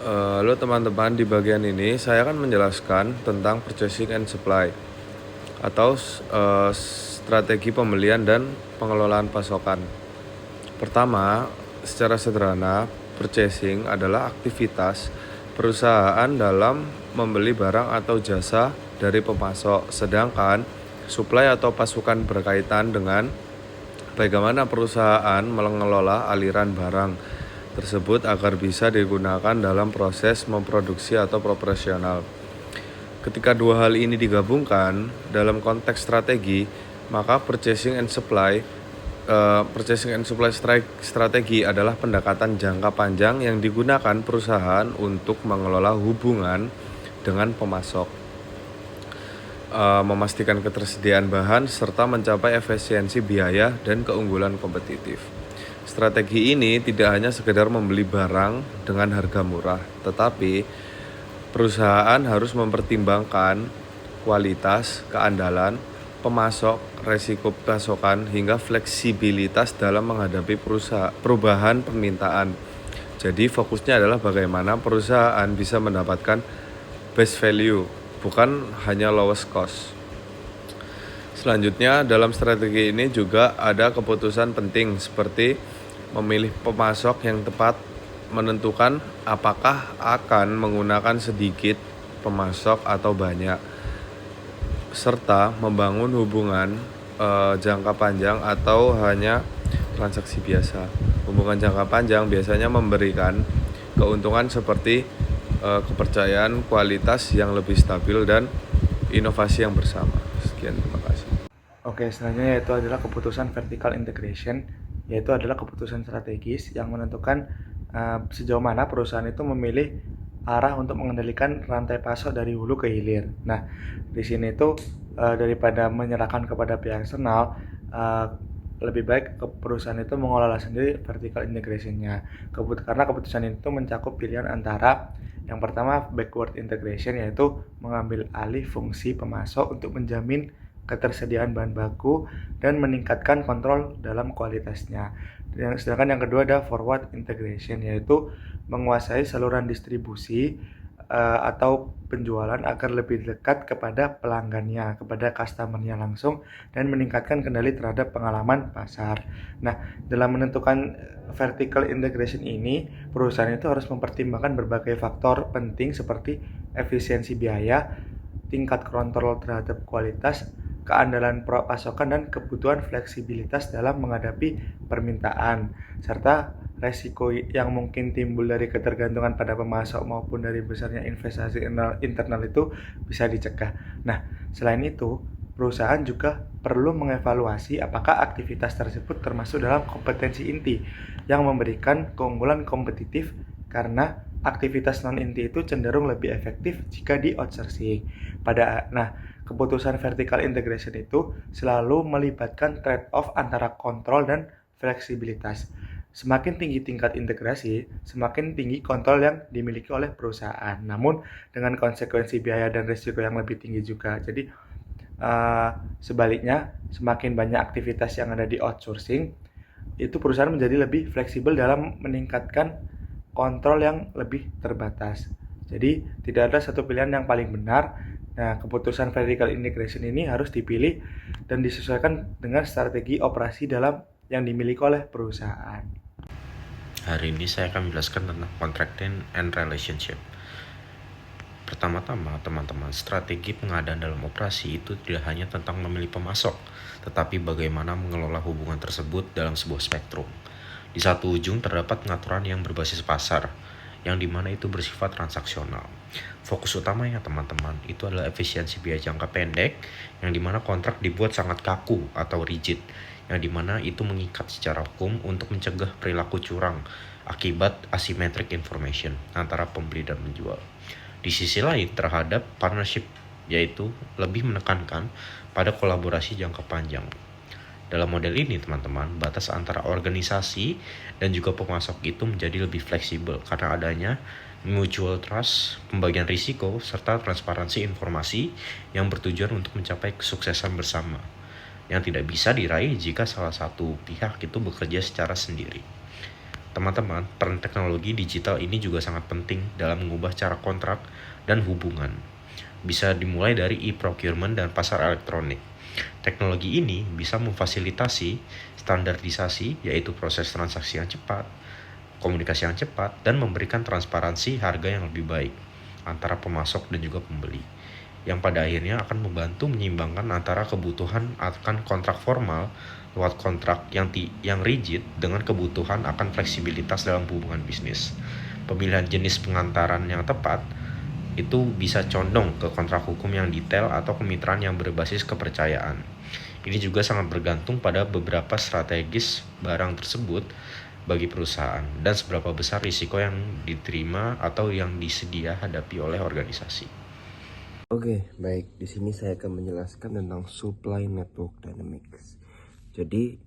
Halo teman-teman, di bagian ini saya akan menjelaskan tentang purchasing and supply atau strategi pembelian dan pengelolaan pasokan. Pertama, secara sederhana, purchasing adalah aktivitas perusahaan dalam membeli barang atau jasa dari pemasok, sedangkan supply atau pasukan berkaitan dengan bagaimana perusahaan mengelola aliran barang tersebut agar bisa digunakan dalam proses memproduksi atau operasional. Ketika dua hal ini digabungkan dalam konteks strategi, maka purchasing and supply strategi adalah pendekatan jangka panjang yang digunakan perusahaan untuk mengelola hubungan dengan pemasok, memastikan ketersediaan bahan, serta mencapai efisiensi biaya dan keunggulan kompetitif. Strategi ini tidak hanya sekedar membeli barang dengan harga murah, tetapi perusahaan harus mempertimbangkan kualitas, keandalan, pemasok, resiko pasokan, hingga fleksibilitas dalam menghadapi perubahan permintaan. Jadi fokusnya adalah bagaimana perusahaan bisa mendapatkan best value, bukan hanya lowest cost. Selanjutnya, dalam strategi ini juga ada keputusan penting seperti memilih pemasok yang tepat, menentukan apakah akan menggunakan sedikit pemasok atau banyak, serta membangun hubungan jangka panjang atau hanya transaksi biasa. Hubungan jangka panjang biasanya memberikan keuntungan seperti kepercayaan, kualitas yang lebih stabil, dan inovasi yang bersama. Sekian, terima kasih. Oke, selanjutnya yaitu adalah keputusan vertical integration, yaitu adalah keputusan strategis yang menentukan sejauh mana perusahaan itu memilih arah untuk mengendalikan rantai pasok dari hulu ke hilir. Nah, di sini itu daripada menyerahkan kepada pihak eksternal, lebih baik perusahaan itu mengelola sendiri vertical integration-nya. Karena keputusan itu mencakup pilihan antara yang pertama backward integration, yaitu mengambil alih fungsi pemasok untuk menjamin ketersediaan bahan baku dan meningkatkan kontrol dalam kualitasnya. Sedangkan yang kedua ada forward integration, yaitu menguasai saluran distribusi atau penjualan agar lebih dekat kepada pelanggannya, kepada customernya langsung, dan meningkatkan kendali terhadap pengalaman pasar. Nah, dalam menentukan vertical integration ini, perusahaan itu harus mempertimbangkan berbagai faktor penting seperti efisiensi biaya, tingkat kontrol terhadap kualitas, keandalan pasokan, dan kebutuhan fleksibilitas dalam menghadapi permintaan, serta resiko yang mungkin timbul dari ketergantungan pada pemasok maupun dari besarnya investasi internal itu bisa dicegah. Nah, selain itu, perusahaan juga perlu mengevaluasi apakah aktivitas tersebut termasuk dalam kompetensi inti yang memberikan keunggulan kompetitif, karena aktivitas non-inti itu cenderung lebih efektif jika di outsourcing. Keputusan vertical integration itu selalu melibatkan trade-off antara kontrol dan fleksibilitas. Semakin tinggi tingkat integrasi, semakin tinggi kontrol yang dimiliki oleh perusahaan. Namun dengan konsekuensi biaya dan risiko yang lebih tinggi juga. Jadi sebaliknya, semakin banyak aktivitas yang ada di outsourcing, itu perusahaan menjadi lebih fleksibel dalam meningkatkan kontrol yang lebih terbatas. Jadi tidak ada satu pilihan yang paling benar. Nah, keputusan vertical integration ini harus dipilih dan disesuaikan dengan strategi operasi dalam yang dimiliki oleh perusahaan. Hari ini saya akan menjelaskan tentang contracting and relationship. Pertama-tama, teman-teman, strategi pengadaan dalam operasi itu tidak hanya tentang memilih pemasok, tetapi bagaimana mengelola hubungan tersebut dalam sebuah spektrum. Di satu ujung terdapat pengaturan yang berbasis pasar, yang dimana itu bersifat transaksional. Fokus utamanya, teman-teman, itu adalah efisiensi biaya jangka pendek, yang dimana kontrak dibuat sangat kaku atau rigid, yang dimana itu mengikat secara hukum untuk mencegah perilaku curang akibat asymmetric information antara pembeli dan penjual. Di sisi lain, terhadap partnership, yaitu lebih menekankan pada kolaborasi jangka panjang. Dalam model ini, teman-teman, batas antara organisasi dan juga pemasok itu menjadi lebih fleksibel karena adanya mutual trust, pembagian risiko, serta transparansi informasi yang bertujuan untuk mencapai kesuksesan bersama, yang tidak bisa diraih jika salah satu pihak itu bekerja secara sendiri. Teman-teman, peran teknologi digital ini juga sangat penting dalam mengubah cara kontrak dan hubungan. Bisa dimulai dari e-procurement dan pasar elektronik. Teknologi ini bisa memfasilitasi standarisasi, yaitu proses transaksi yang cepat, komunikasi yang cepat, dan memberikan transparansi harga yang lebih baik antara pemasok dan juga pembeli, yang pada akhirnya akan membantu menyeimbangkan antara kebutuhan akan kontrak formal lewat kontrak yang rigid dengan kebutuhan akan fleksibilitas dalam hubungan bisnis. Pemilihan jenis pengantaran yang tepat itu bisa condong ke kontrak hukum yang detail atau kemitraan yang berbasis kepercayaan. Ini juga sangat bergantung pada beberapa strategis barang tersebut bagi perusahaan dan seberapa besar risiko yang diterima atau yang disedia hadapi oleh organisasi. Oke, baik. Di sini saya akan menjelaskan tentang supply network dynamics. Jadi,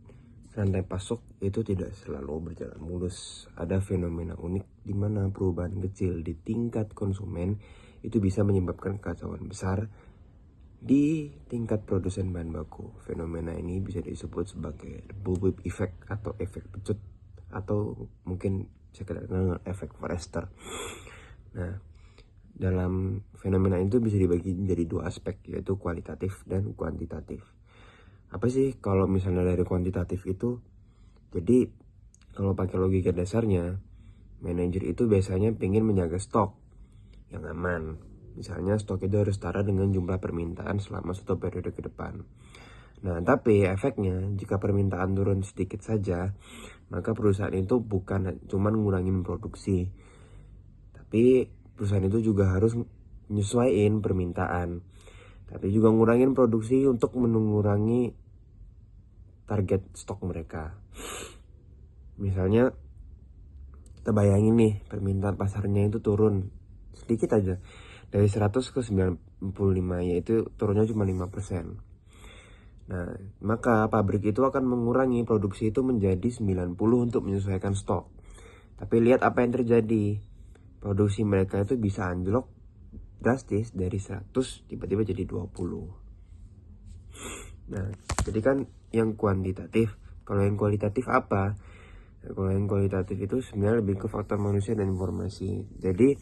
rantai pasok itu tidak selalu berjalan mulus. Ada fenomena unik di mana perubahan kecil di tingkat konsumen itu bisa menyebabkan kekacauan besar di tingkat produsen bahan baku. Fenomena ini bisa disebut sebagai bullwhip effect atau efek pecut, atau mungkin saya kenal efek Forrester. Nah, dalam fenomena itu bisa dibagi menjadi dua aspek, yaitu kualitatif dan kuantitatif. Apa sih kalau misalnya dari kuantitatif itu? Jadi kalau pakai logika dasarnya, manajer itu biasanya ingin menjaga stok yang aman. Misalnya stok itu harus setara dengan jumlah permintaan selama satu periode ke depan. Nah, tapi efeknya jika permintaan turun sedikit saja, maka perusahaan itu bukan cuma ngurangin produksi, tapi perusahaan itu juga harus menyesuaikan permintaan, tapi juga ngurangin produksi untuk mengurangi target stok mereka. Misalnya kita bayangin nih, permintaan pasarnya itu turun sedikit aja dari 100 ke 95, yaitu turunnya cuma 5%. Nah, maka pabrik itu akan mengurangi produksi itu menjadi 90 untuk menyesuaikan stok. Tapi lihat apa yang terjadi. Produksi mereka itu bisa anjlok drastis dari 100 tiba-tiba jadi 20. Nah, jadi kan yang kuantitatif. Kalau yang kualitatif apa? Nah, kalau yang kualitatif itu sebenarnya lebih ke faktor manusia dan informasi. Jadi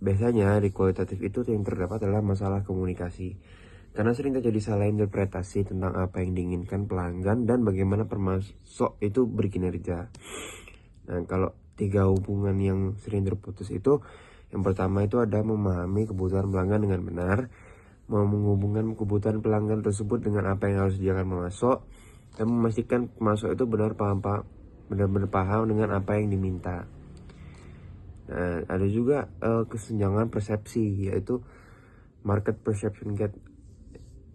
biasanya di kualitatif itu yang terdapat adalah masalah komunikasi. Karena sering terjadi salah interpretasi tentang apa yang diinginkan pelanggan dan bagaimana pemasok itu berkinerja. Nah, kalau 3 hubungan yang sering terputus itu, yang pertama itu ada memahami kebutuhan pelanggan dengan benar, menghubungkan kebutuhan pelanggan tersebut dengan apa yang harus disediakan pemasok, dan memastikan pemasok itu benar-benar paham dengan apa yang diminta. Nah, ada juga kesenjangan persepsi, yaitu market perception gap,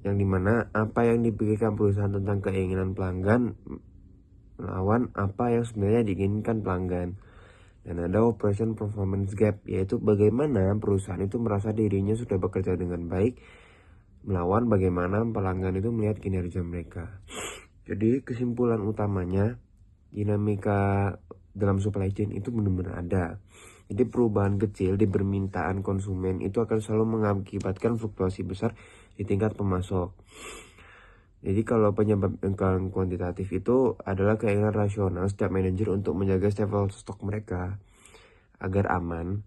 yang dimana apa yang dipikirkan perusahaan tentang keinginan pelanggan melawan apa yang sebenarnya diinginkan pelanggan. Dan ada operation performance gap, yaitu bagaimana perusahaan itu merasa dirinya sudah bekerja dengan baik melawan bagaimana pelanggan itu melihat kinerja mereka. Jadi kesimpulan utamanya, dinamika dalam supply chain itu benar-benar ada. Jadi perubahan kecil di permintaan konsumen itu akan selalu mengakibatkan fluktuasi besar di tingkat pemasok. Jadi kalau penyebab yang kuantitatif itu adalah keinginan rasional setiap manajer untuk menjaga level stok mereka agar aman,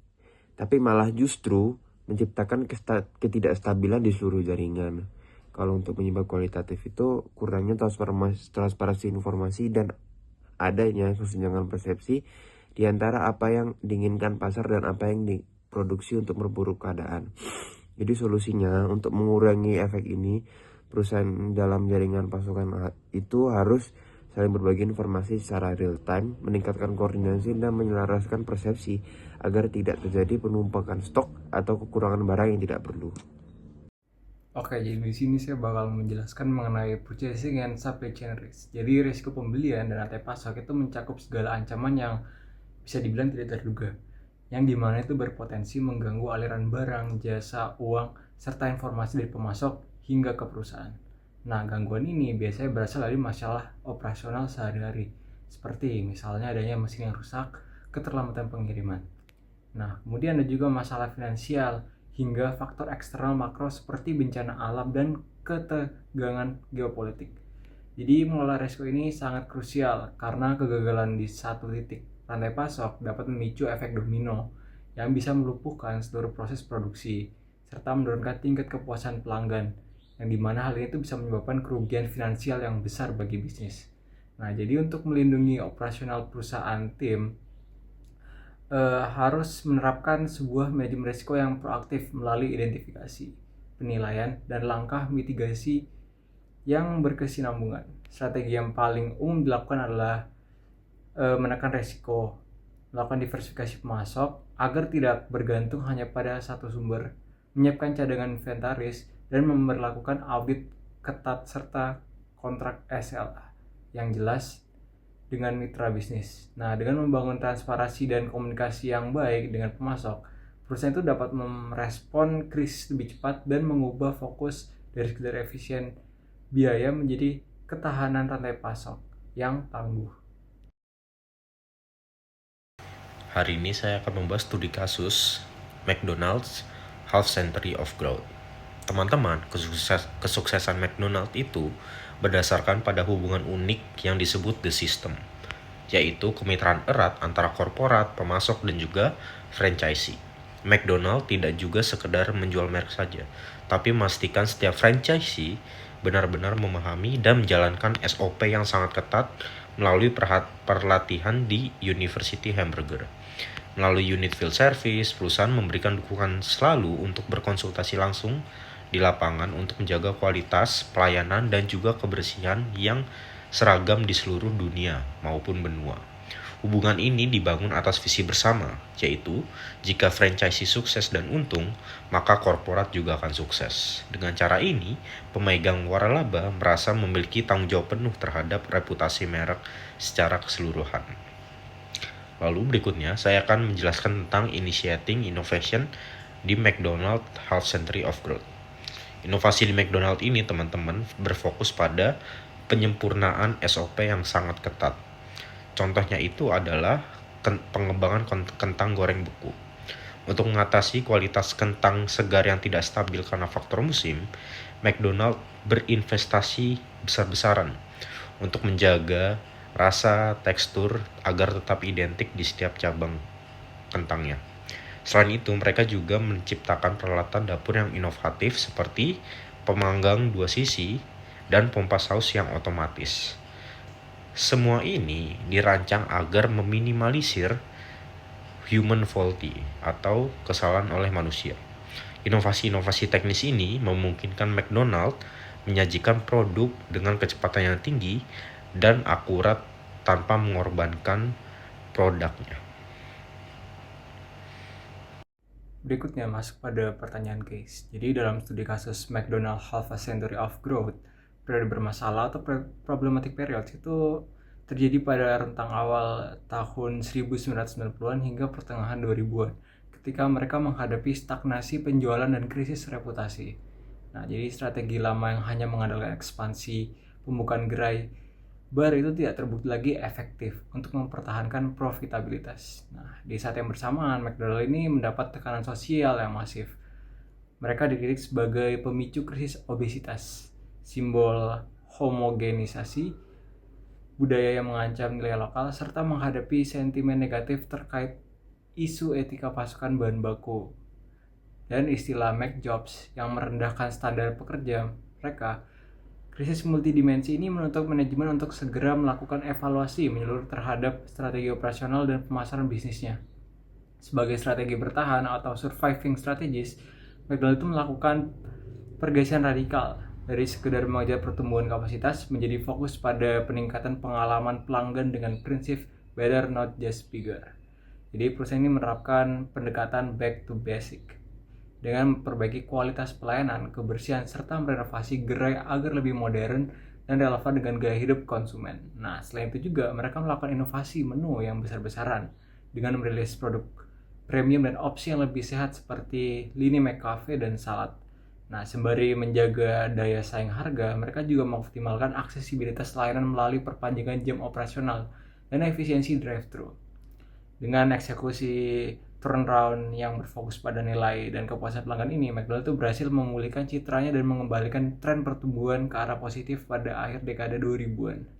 tapi malah justru menciptakan ketidakstabilan di seluruh jaringan. Kalau untuk penyebab kualitatif itu kurangnya transparansi informasi dan adanya kesenjangan persepsi di antara apa yang diinginkan pasar dan apa yang diproduksi untuk memperburuk keadaan. Jadi solusinya untuk mengurangi efek ini, perusahaan dalam jaringan pasokan itu harus saling berbagi informasi secara real time, meningkatkan koordinasi dan menyelaraskan persepsi agar tidak terjadi penumpukan stok atau kekurangan barang yang tidak perlu. Oke, jadi di sini saya bakal menjelaskan mengenai purchasing and supply chain risk. Jadi risiko pembelian dan rantai pasok itu mencakup segala ancaman yang bisa dibilang tidak terduga, yang dimana itu berpotensi mengganggu aliran barang, jasa, uang, serta informasi dari pemasok hingga ke perusahaan. Nah, gangguan ini biasanya berasal dari masalah operasional sehari-hari, seperti misalnya adanya mesin yang rusak, keterlambatan pengiriman. Nah, kemudian ada juga masalah finansial hingga faktor eksternal makro seperti bencana alam dan ketegangan geopolitik. Jadi mengelola risiko ini sangat krusial karena kegagalan di satu titik rantai pasok dapat memicu efek domino yang bisa melumpuhkan seluruh proses produksi serta menurunkan tingkat kepuasan pelanggan, yang dimana hal ini itu bisa menyebabkan kerugian finansial yang besar bagi bisnis. Nah, jadi untuk melindungi operasional perusahaan, tim harus menerapkan sebuah manajemen risiko yang proaktif melalui identifikasi, penilaian, dan langkah mitigasi yang berkesinambungan. Strategi yang paling umum dilakukan adalah menekan risiko, melakukan diversifikasi pemasok agar tidak bergantung hanya pada satu sumber, menyiapkan cadangan inventaris, dan memperlakukan audit ketat serta kontrak SLA yang jelas dengan mitra bisnis. Nah, dengan membangun transparansi dan komunikasi yang baik dengan pemasok, perusahaan itu dapat merespon krisis lebih cepat dan mengubah fokus dari sekedar efisien biaya menjadi ketahanan rantai pasok yang tangguh. Hari ini saya akan membahas studi kasus McDonald's Half Century of Growth. Teman-teman, kesuksesan McDonald's itu berdasarkan pada hubungan unik yang disebut The System, yaitu kemitraan erat antara korporat, pemasok, dan juga franchisee. McDonald's tidak juga sekedar menjual merek saja, tapi memastikan setiap franchisee benar-benar memahami dan menjalankan SOP yang sangat ketat melalui perlatihan di University Hamburger. Melalui unit field service, perusahaan memberikan dukungan selalu untuk berkonsultasi langsung di lapangan untuk menjaga kualitas pelayanan dan juga kebersihan yang seragam di seluruh dunia maupun benua. Hubungan ini dibangun atas visi bersama, yaitu jika franchisee sukses dan untung, maka korporat juga akan sukses. Dengan cara ini, pemegang waralaba merasa memiliki tanggung jawab penuh terhadap reputasi merek secara keseluruhan. Lalu berikutnya, saya akan menjelaskan tentang initiating innovation di McDonald's Half Century of Growth. Inovasi di McDonald's ini, teman-teman, berfokus pada penyempurnaan SOP yang sangat ketat. Contohnya itu adalah pengembangan kentang goreng beku. Untuk mengatasi kualitas kentang segar yang tidak stabil karena faktor musim, McDonald's berinvestasi besar-besaran untuk menjaga rasa, tekstur agar tetap identik di setiap cabang kentangnya. Selain itu, mereka juga menciptakan peralatan dapur yang inovatif seperti pemanggang dua sisi dan pompa saus yang otomatis. Semua ini dirancang agar meminimalisir human faulty atau kesalahan oleh manusia. Inovasi-inovasi teknis ini memungkinkan McDonald's menyajikan produk dengan kecepatan yang tinggi dan akurat tanpa mengorbankan produknya. Berikutnya masuk pada pertanyaan case. Jadi dalam studi kasus McDonald's Half a Century of Growth, periode bermasalah atau problematic period itu terjadi pada rentang awal tahun 1990-an hingga pertengahan 2000-an ketika mereka menghadapi stagnasi penjualan dan krisis reputasi. Nah, jadi strategi lama yang hanya mengandalkan ekspansi, pembukaan gerai baru itu tidak terbukti lagi efektif untuk mempertahankan profitabilitas. Nah, di saat yang bersamaan, McDonald's ini mendapat tekanan sosial yang masif. Mereka dikritik sebagai pemicu krisis obesitas, simbol homogenisasi, budaya yang mengancam nilai lokal, serta menghadapi sentimen negatif terkait isu etika pasokan bahan baku. Dan istilah McJobs yang merendahkan standar pekerja mereka. Krisis multidimensi ini menuntut manajemen untuk segera melakukan evaluasi menyeluruh terhadap strategi operasional dan pemasaran bisnisnya. Sebagai strategi bertahan atau surviving strategies, McDonald's itu melakukan pergeseran radikal dari sekedar mengejar pertumbuhan kapasitas menjadi fokus pada peningkatan pengalaman pelanggan dengan prinsip better not just bigger. Jadi perusahaan ini menerapkan pendekatan back to basic dengan memperbaiki kualitas pelayanan, kebersihan, serta merenovasi gerai agar lebih modern dan relevan dengan gaya hidup konsumen. Nah, selain itu juga mereka melakukan inovasi menu yang besar-besaran dengan merilis produk premium dan opsi yang lebih sehat seperti lini McCafe dan salad. Nah, sembari menjaga daya saing harga, mereka juga mengoptimalkan aksesibilitas layanan melalui perpanjangan jam operasional dan efisiensi drive-thru. Dengan eksekusi turnaround yang berfokus pada nilai dan kepuasan pelanggan ini, McDonald tuh berhasil memulihkan citranya dan mengembalikan tren pertumbuhan ke arah positif pada akhir dekade 2000-an.